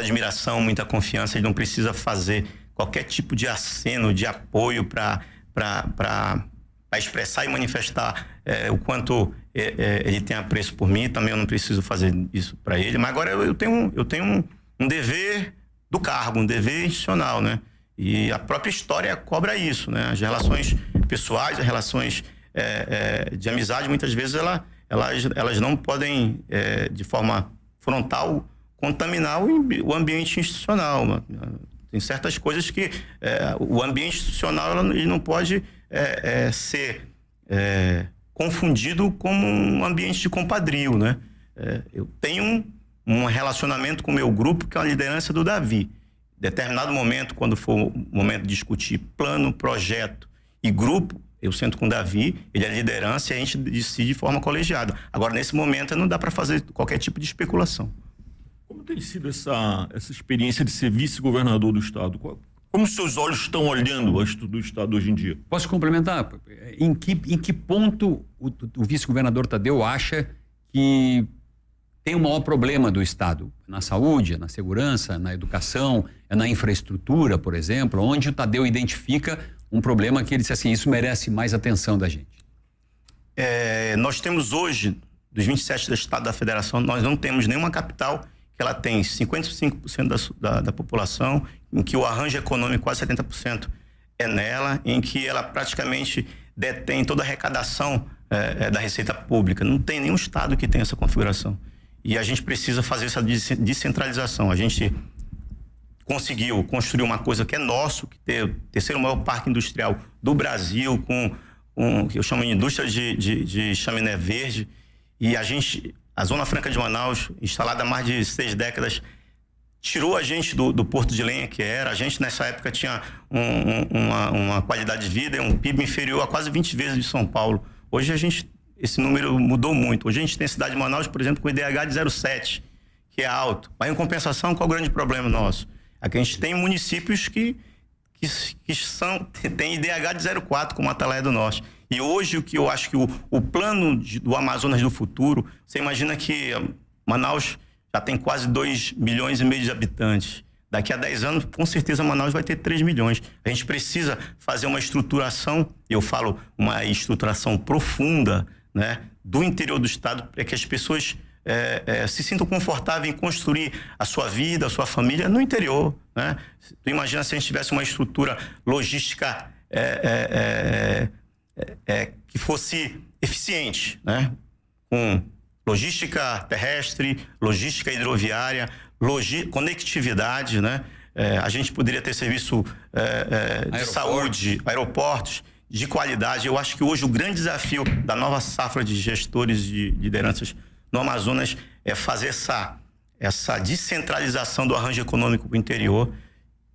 admiração, muita confiança. Ele não precisa fazer qualquer tipo de aceno, de apoio para expressar e manifestar o quanto ele tem apreço por mim. Também eu não preciso fazer isso para ele. Mas agora eu tenho um dever do cargo, um dever institucional, né? E a própria história cobra isso, né? As relações pessoais, as relações de amizade, muitas vezes elas não podem, de forma frontal, contaminar o ambiente institucional. Tem certas coisas que o ambiente institucional ele não pode ser confundido como um ambiente de compadrio, né? Eu tenho um relacionamento com o meu grupo, que é a liderança do Davi. Em determinado momento, quando for o momento de discutir plano, projeto e grupo, eu sento com o Davi, ele é a liderança e a gente decide de forma colegiada. Agora, nesse momento, não dá para fazer qualquer tipo de especulação. Como tem sido essa experiência de ser vice-governador do Estado? Como os seus olhos estão olhando do Estado hoje em dia? Posso complementar? Em que ponto o vice-governador Tadeu acha que tem o maior problema do Estado? Na saúde, na segurança, na educação, na infraestrutura, por exemplo, onde o Tadeu identifica um problema que ele disse assim, isso merece mais atenção da gente? Nós temos hoje, dos 27 do Estado da Federação, nós não temos nenhuma capital que ela tem 55% da população, em que o arranjo econômico, quase 70%, é nela, em que ela praticamente detém toda a arrecadação da Receita Pública. Não tem nenhum Estado que tenha essa configuração. E a gente precisa fazer essa descentralização. A gente conseguiu construir uma coisa que é nosso, que tem o terceiro maior parque industrial do Brasil, com que eu chamo de indústria de chaminé verde. E a Zona Franca de Manaus, instalada há mais de 6 décadas, tirou a gente do Porto de Lenha, que era. A gente, nessa época, tinha uma qualidade de vida e um PIB inferior a quase 20 vezes de São Paulo. Hoje, esse número mudou muito. Hoje, a gente tem a cidade de Manaus, por exemplo, com IDH de 0,7, que é alto. Mas, em compensação, qual é o grande problema nosso? É que a gente tem municípios que tem IDH de 0,4, como a Atalaia do Norte. E hoje, o que eu acho que o plano do Amazonas do futuro, você imagina que Manaus já tem quase 2,5 milhões de habitantes. Daqui a 10 anos, com certeza, Manaus vai ter 3 milhões. A gente precisa fazer uma estruturação, eu falo uma estruturação profunda, né, do interior do estado, para que as pessoas se sintam confortáveis em construir a sua vida, a sua família no interior, né? Tu imagina se a gente tivesse uma estrutura logística que fosse eficiente, né? Com logística terrestre, logística hidroviária, conectividade, né? A gente poderia ter serviço de saúde, aeroportos de qualidade. Eu acho que hoje o grande desafio da nova safra de gestores de lideranças no Amazonas é fazer essa descentralização do arranjo econômico para o interior,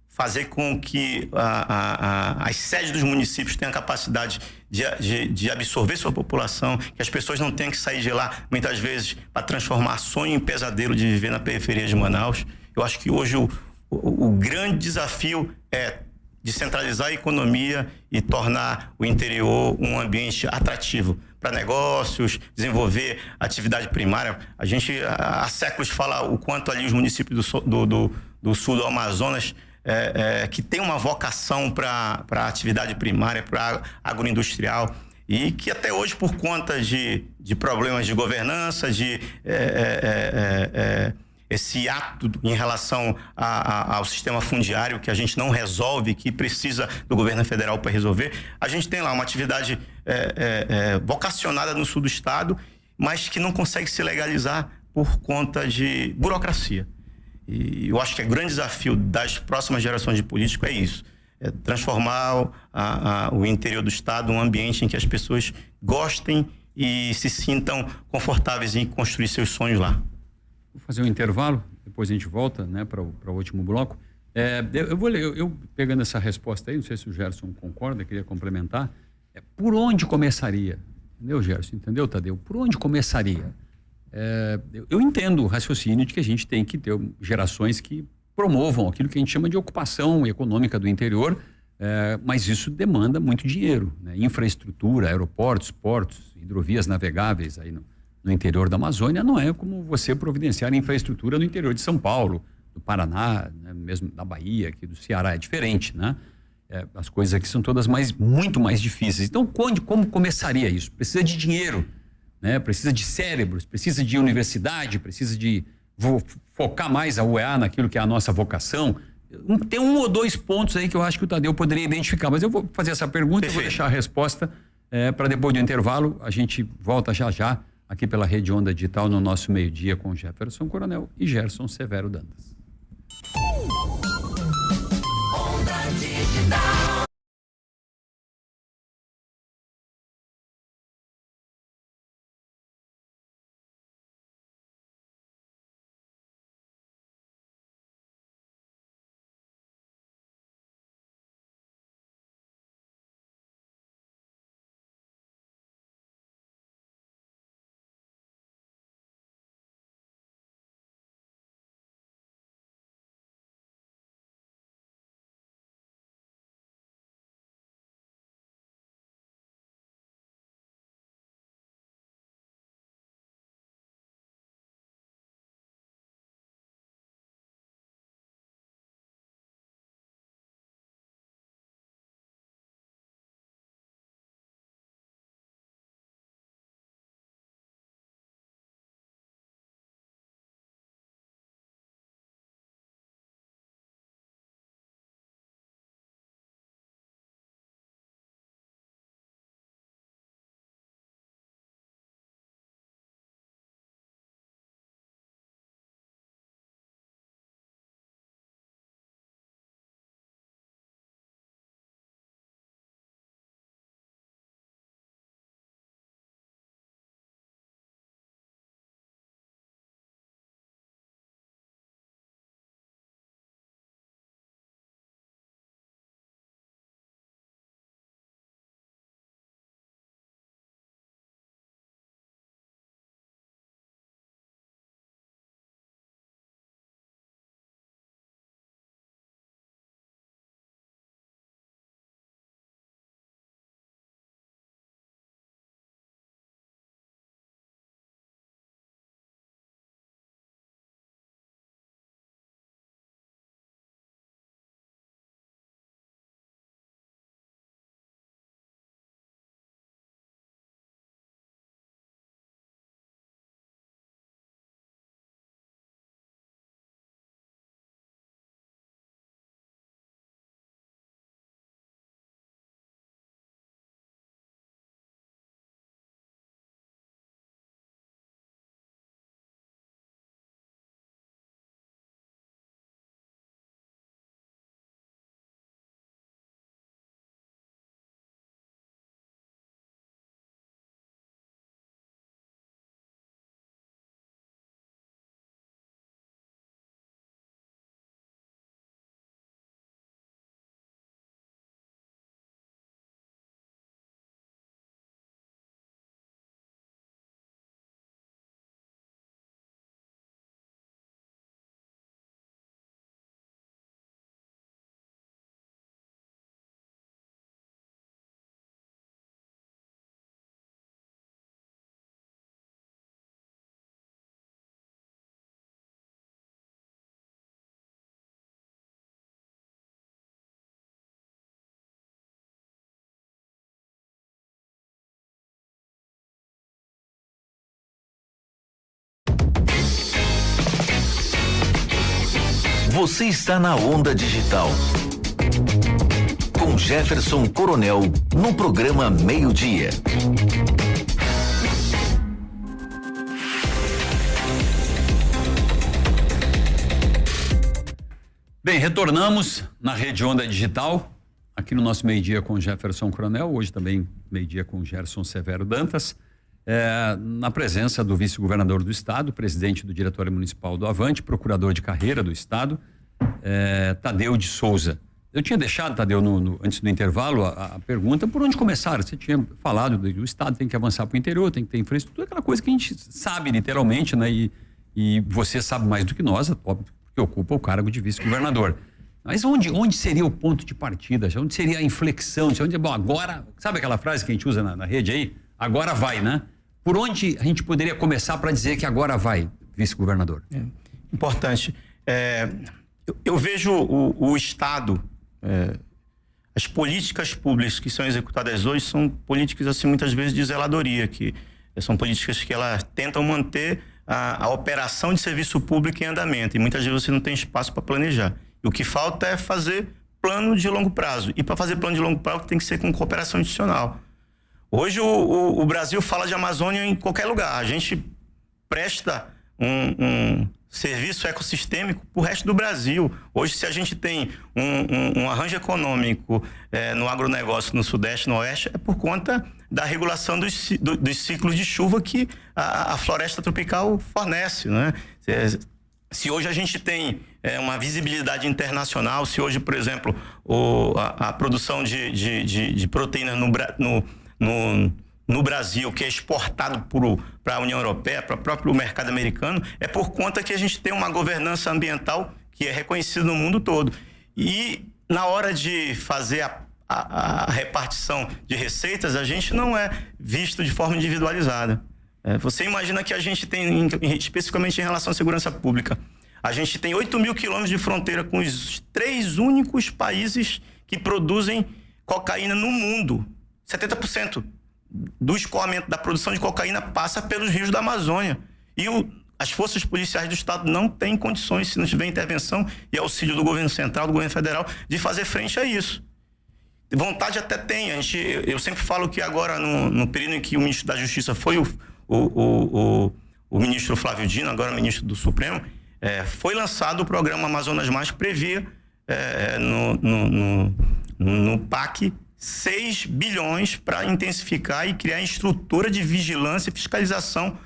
fazer com que as sedes dos municípios tenham a capacidade de absorver sua população, que as pessoas não tenham que sair de lá, muitas vezes, para transformar sonho em pesadelo de viver na periferia de Manaus. Eu acho que hoje o grande desafio é descentralizar a economia e tornar o interior um ambiente atrativo para negócios, desenvolver atividade primária. A gente há séculos fala o quanto ali os municípios do sul do Amazonas que tem uma vocação para a atividade primária, para agroindustrial, e que até hoje, por conta de problemas de governança, esse ato em relação ao sistema fundiário que a gente não resolve, que precisa do governo federal para resolver, a gente tem lá uma atividade vocacionada no sul do estado, mas que não consegue se legalizar por conta de burocracia. E eu acho que o grande desafio das próximas gerações de políticos é isso, transformar o interior do estado um ambiente em que as pessoas gostem e se sintam confortáveis em construir seus sonhos lá. Vou fazer um intervalo, depois a gente volta, né, para o último bloco. Eu vou ler, eu pegando essa resposta aí, não sei se o Gerson concorda, queria complementar. Por onde começaria? Entendeu, Gerson? Entendeu, Tadeu? Por onde começaria? Eu entendo o raciocínio de que a gente tem que ter gerações que promovam aquilo que a gente chama de ocupação econômica do interior, mas isso demanda muito dinheiro, né? Infraestrutura, aeroportos, portos, hidrovias navegáveis aí no interior da Amazônia não é como você providenciar infraestrutura no interior de São Paulo, do Paraná, né? Mesmo da Bahia, aqui do Ceará, é diferente, né? As coisas aqui são todas muito mais difíceis. Então, como começaria isso? Precisa de dinheiro, né? Precisa de cérebros, precisa de universidade, precisa de focar mais a UEA naquilo que é a nossa vocação. Tem 1 ou 2 pontos aí que eu acho que o Tadeu poderia identificar, mas eu vou fazer essa pergunta e vou deixar a resposta para depois do intervalo. A gente volta já aqui pela Rede Onda Digital no nosso meio-dia com Jefferson Coronel e Gerson Severo Dantas. Onda Digital. Você está na Onda Digital. Com Jefferson Coronel, no programa Meio-Dia. Bem, retornamos na Rede Onda Digital, aqui no nosso Meio-Dia com Jefferson Coronel, hoje também Meio-Dia com Gerson Severo Dantas, na presença do vice-governador do Estado, presidente do Diretório Municipal do Avante, procurador de carreira do Estado, Tadeu de Souza. Eu tinha deixado, Tadeu, antes do intervalo, a pergunta por onde começar. Você tinha falado do Estado tem que avançar para o interior, tem que ter infraestrutura, aquela coisa que a gente sabe literalmente, né? E você sabe mais do que nós, óbvio, que ocupa o cargo de vice-governador. Mas onde seria o ponto de partida? Onde seria a inflexão? Bom, agora, sabe aquela frase que a gente usa na rede aí? Agora vai, né? Por onde a gente poderia começar para dizer que agora vai, vice-governador? Importante. Eu vejo o Estado, as políticas públicas que são executadas hoje são políticas, assim, muitas vezes de zeladoria, que são políticas que elas tentam manter a operação de serviço público em andamento, e muitas vezes você não tem espaço para planejar. E o que falta é fazer plano de longo prazo. E para fazer plano de longo prazo tem que ser com cooperação institucional. Hoje o Brasil fala de Amazônia em qualquer lugar. A gente presta um serviço ecossistêmico para o resto do Brasil. Hoje, se a gente tem um arranjo econômico no agronegócio no Sudeste e no Oeste, é por conta da regulação dos ciclos de chuva que a floresta tropical fornece, né? Se hoje a gente tem uma visibilidade internacional, se hoje, por exemplo, a produção de proteínas no Brasil, que é exportado para a União Europeia, para o próprio mercado americano, é por conta que a gente tem uma governança ambiental que é reconhecida no mundo todo. E na hora de fazer a repartição de receitas, a gente não é visto de forma individualizada. Você imagina que a gente tem, especificamente em relação à segurança pública, a gente tem 8 mil quilômetros de fronteira com os 3 únicos países que produzem cocaína no mundo. 70% do escoamento da produção de cocaína passa pelos rios da Amazônia. E as forças policiais do Estado não têm condições, se não tiver intervenção e auxílio do governo central, do governo federal, de fazer frente a isso. Vontade até tem. Eu sempre falo que agora, no período em que o ministro da Justiça foi o ministro Flávio Dino, agora ministro do Supremo, foi lançado o programa Amazonas Mais, que previa no PAC 6 bilhões para intensificar e criar estrutura de vigilância e fiscalização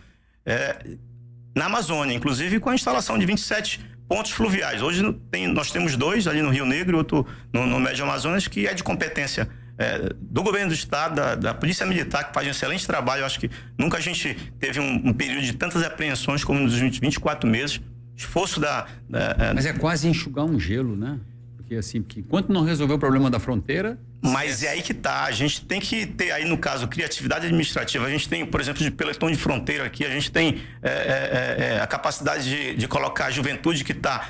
na Amazônia, inclusive com a instalação de 27 pontos fluviais. Hoje nós temos 2 ali no Rio Negro e outro no Médio Amazonas, que é de competência do governo do Estado, da Polícia Militar, que faz um excelente trabalho. Eu acho que nunca a gente teve um período de tantas apreensões como nos 24 meses. Esforço Mas é quase enxugar um gelo, né? Porque assim, enquanto não resolver o problema da fronteira... Mas é aí que tá, a gente tem que ter aí, no caso, criatividade administrativa. A gente tem, por exemplo, de pelotão de fronteira aqui, a gente tem a capacidade de colocar a juventude que está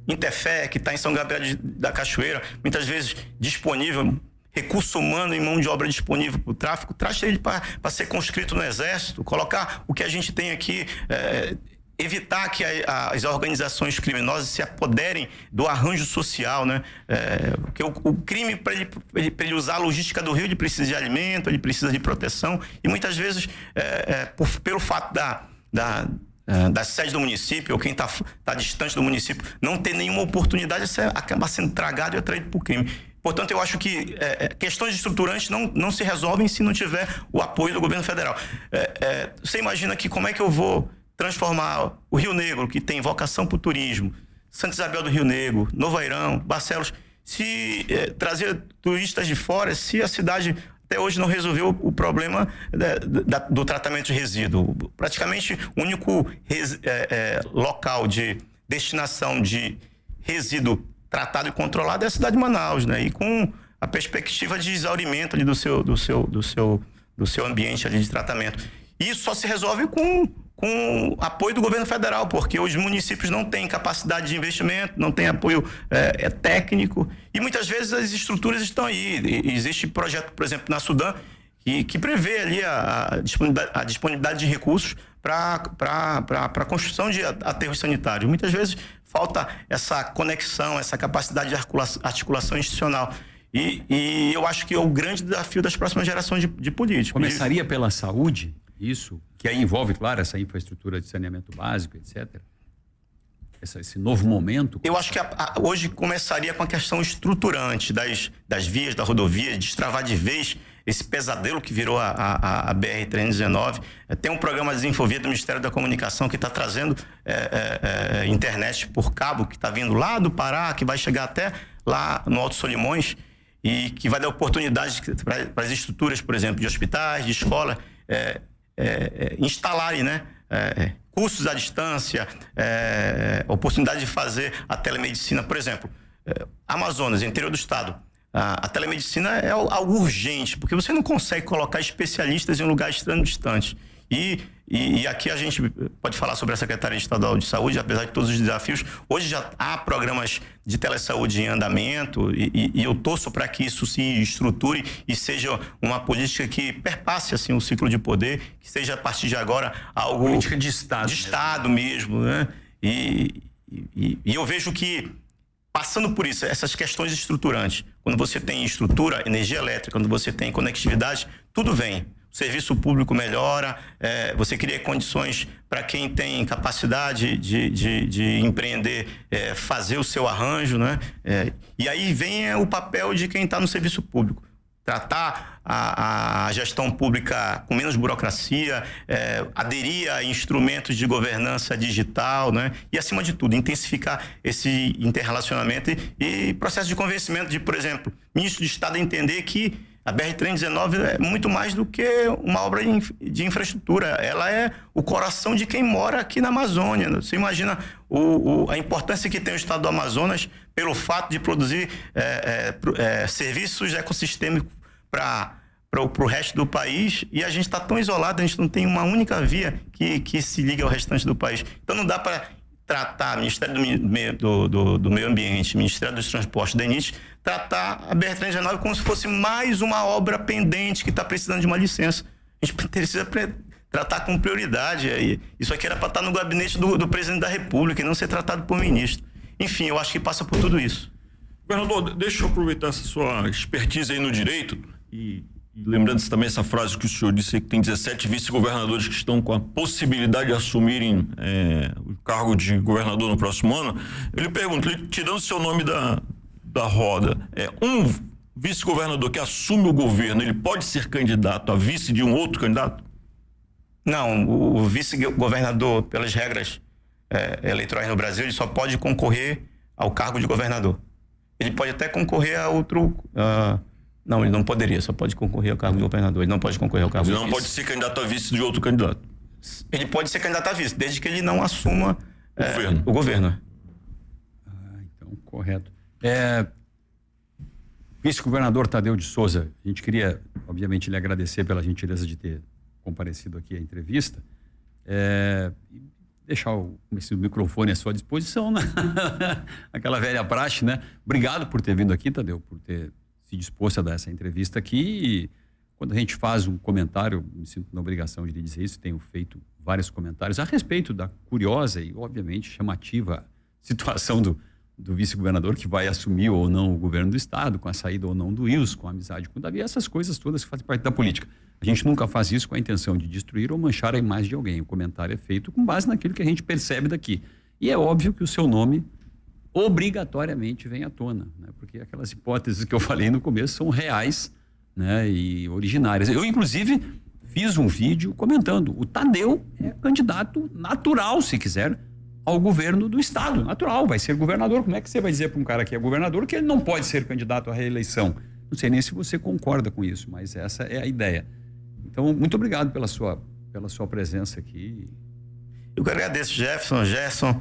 em Tefé, que está em São Gabriel da Cachoeira, muitas vezes disponível, recurso humano e mão de obra disponível para o tráfico, traz ele para ser conscrito no Exército, colocar o que a gente tem aqui... evitar que as organizações criminosas se apoderem do arranjo social, né? Porque o crime, para ele usar a logística do rio, ele precisa de alimento, ele precisa de proteção, e muitas vezes, pelo fato da sede do município, ou quem está distante do município, não ter nenhuma oportunidade, você acaba sendo tragado e atraído para o crime. Portanto, eu acho que questões estruturantes não se resolvem se não tiver o apoio do governo federal. Você imagina que como é que eu vou transformar o Rio Negro, que tem vocação para o turismo, Santa Isabel do Rio Negro, Novo Airão, Barcelos, se trazer turistas de fora, se a cidade até hoje não resolveu o problema do tratamento de resíduo. Praticamente o único local de destinação de resíduo tratado e controlado é a cidade de Manaus, né? E com a perspectiva de exaurimento ali do seu ambiente ali de tratamento. E isso só se resolve com apoio do governo federal, porque os municípios não têm capacidade de investimento, não têm apoio técnico, e muitas vezes as estruturas estão aí. Existe projeto, por exemplo, na Sudã, que prevê ali a disponibilidade de recursos para a construção de aterros sanitários. Muitas vezes falta essa conexão, essa capacidade de articulação institucional. E eu acho que é o grande desafio das próximas gerações de políticos. Começaria pela saúde, isso, que aí envolve, claro, essa infraestrutura de saneamento básico, etc. Esse novo momento? Eu acho que hoje começaria com a questão estruturante das vias, da rodovia, de destravar de vez esse pesadelo que virou a BR-319. Tem um programa desenvolvido do Ministério da Comunicação que está trazendo internet por cabo, que está vindo lá do Pará, que vai chegar até lá no Alto Solimões, e que vai dar oportunidade para as estruturas, por exemplo, de hospitais, de escola, instalarem, né? Cursos à distância, oportunidade de fazer a telemedicina. Por exemplo, Amazonas, interior do estado, a telemedicina é algo urgente, porque você não consegue colocar especialistas em um lugar extremamente distante. E aqui a gente pode falar sobre a Secretaria Estadual de Saúde, apesar de todos os desafios. Hoje já há programas de telesaúde em andamento e eu torço para que isso se estruture e seja uma política que perpasse assim, o ciclo de poder, que seja a partir de agora algo... Política de Estado. De Estado mesmo, né? E eu vejo que, passando por isso, essas questões estruturantes, quando você tem estrutura, energia elétrica, quando você tem conectividade, tudo vem. O serviço público melhora, você cria condições para quem tem capacidade de empreender, fazer o seu arranjo, né? E aí vem o papel de quem está no serviço público. Tratar a gestão pública com menos burocracia, aderir a instrumentos de governança digital, né? E, acima de tudo, intensificar esse interrelacionamento e processo de convencimento de, por exemplo, ministro de Estado entender que a BR-319 é muito mais do que uma obra de infraestrutura. Ela é o coração de quem mora aqui na Amazônia. Você imagina a importância que tem o estado do Amazonas pelo fato de produzir serviços ecossistêmicos para o resto do país, e a gente está tão isolado, a gente não tem uma única via que se liga ao restante do país. Então não dá para tratar Ministério do Meio Ambiente, Ministério dos Transportes, DENIT, tratar a BR-319 como se fosse mais uma obra pendente que está precisando de uma licença. A gente precisa tratar com prioridade. Isso aqui era para estar no gabinete do presidente da República e não ser tratado por ministro. Enfim, eu acho que passa por tudo isso. Governador, deixa eu aproveitar essa sua expertise aí no direito e lembrando também essa frase que o senhor disse, que tem 17 vice-governadores que estão com a possibilidade de assumirem o cargo de governador no próximo ano. Ele pergunta, tirando o seu nome da roda, um vice-governador que assume o governo, ele pode ser candidato a vice de um outro candidato? Não, o vice-governador, pelas regras eleitorais no Brasil, ele só pode concorrer ao cargo de governador. Ele pode até concorrer a outro... Não, ele não poderia, só pode concorrer ao cargo de governador. Ele não pode concorrer ao cargo de vice. Ele não pode ser candidato a vice de outro candidato. Ele pode ser candidato a vice, desde que ele não assuma o governo. Então, correto. Vice-governador Tadeu de Souza, a gente queria, obviamente, lhe agradecer pela gentileza de ter comparecido aqui à entrevista. Deixar esse microfone à sua disposição, né? Aquela velha praxe, né? Obrigado por ter vindo aqui, Tadeu, por ter se disposto a dar essa entrevista aqui. E quando a gente faz um comentário, me sinto na obrigação de lhe dizer isso, tenho feito vários comentários a respeito da curiosa e, obviamente, chamativa situação do vice-governador que vai assumir ou não o governo do estado, com a saída ou não do Wilson, com a amizade com o Davi, essas coisas todas que fazem parte da política. A gente nunca faz isso com a intenção de destruir ou manchar a imagem de alguém. O comentário é feito com base naquilo que a gente percebe daqui. E é óbvio que o seu nome obrigatoriamente vem à tona, né? Porque aquelas hipóteses que eu falei no começo são reais, né? E originárias. Eu, inclusive, fiz um vídeo comentando. O Tadeu é candidato natural, se quiser, ao governo do estado. Natural, vai ser governador. Como é que você vai dizer para um cara que é governador que ele não pode ser candidato à reeleição? Não sei nem se você concorda com isso, mas essa é a ideia. Então, muito obrigado pela sua presença aqui. Eu que agradeço, Gerson.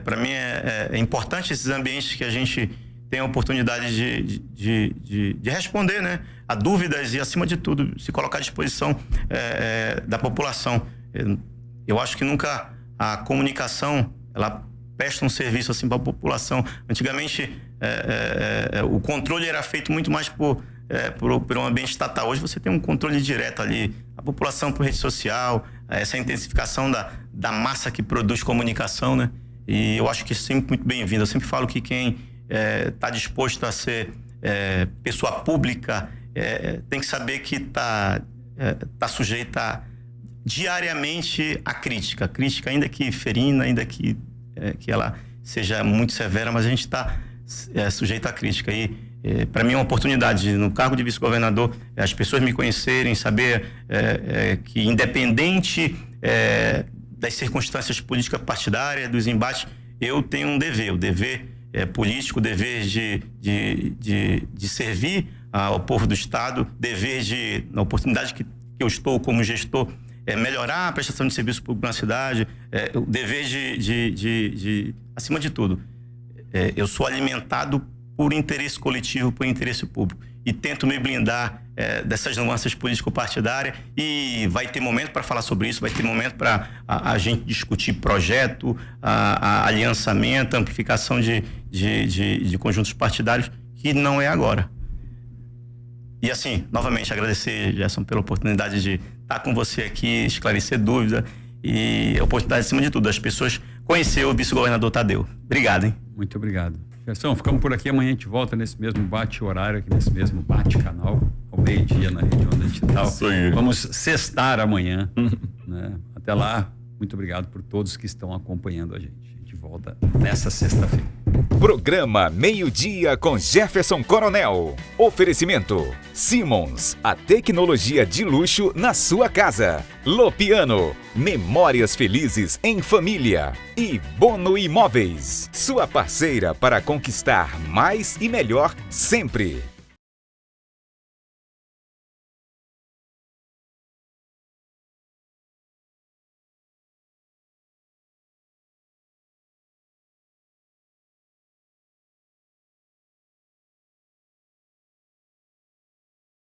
Para mim é importante esses ambientes que a gente tem a oportunidade de responder, né, a dúvidas e, acima de tudo, se colocar à disposição da população. Eu acho que nunca a comunicação ela presta um serviço assim para a população. Antigamente, o controle era feito muito mais por por um ambiente estatal. Hoje você tem um controle direto ali, a população por rede social, essa intensificação da massa que produz comunicação, né? E eu acho que é sempre muito bem-vindo. Eu sempre falo que quem está disposto a ser pessoa pública tem que saber que está sujeita diariamente à crítica. A crítica, ainda que ferina, ainda que ela seja muito severa, mas a gente está sujeito à crítica. E para mim é uma oportunidade, no cargo de vice-governador, as pessoas me conhecerem, saber que independente das circunstâncias políticas partidárias, dos embates, eu tenho um dever, o dever político, o dever de servir ao povo do Estado, dever na oportunidade que eu estou como gestor, melhorar a prestação de serviço público na cidade, o dever acima de tudo, eu sou alimentado por interesse coletivo, por interesse público, e tento me blindar dessas nuances político-partidárias, e vai ter momento para falar sobre isso, vai ter momento para a gente discutir projeto, aliançamento, amplificação de conjuntos partidários, que não é agora. E assim, novamente agradecer, Gerson, pela oportunidade de estar com você aqui, esclarecer dúvidas, e a oportunidade, acima de tudo, das pessoas conhecer o vice-governador Tadeu. Obrigado, hein? Muito obrigado. Gerson, ficamos por aqui. Amanhã a gente volta nesse mesmo bate-horário, aqui nesse mesmo bate-canal, ao meio-dia na Rede Onda Digital. Vamos sextar amanhã. Né? Até lá, muito obrigado por todos que estão acompanhando a gente. A gente volta nessa sexta-feira. Programa Meio-Dia com Jefferson Coronel. Oferecimento: Simons, a tecnologia de luxo na sua casa. Lopiano, memórias felizes em família. E Bono Imóveis, sua parceira para conquistar mais e melhor sempre.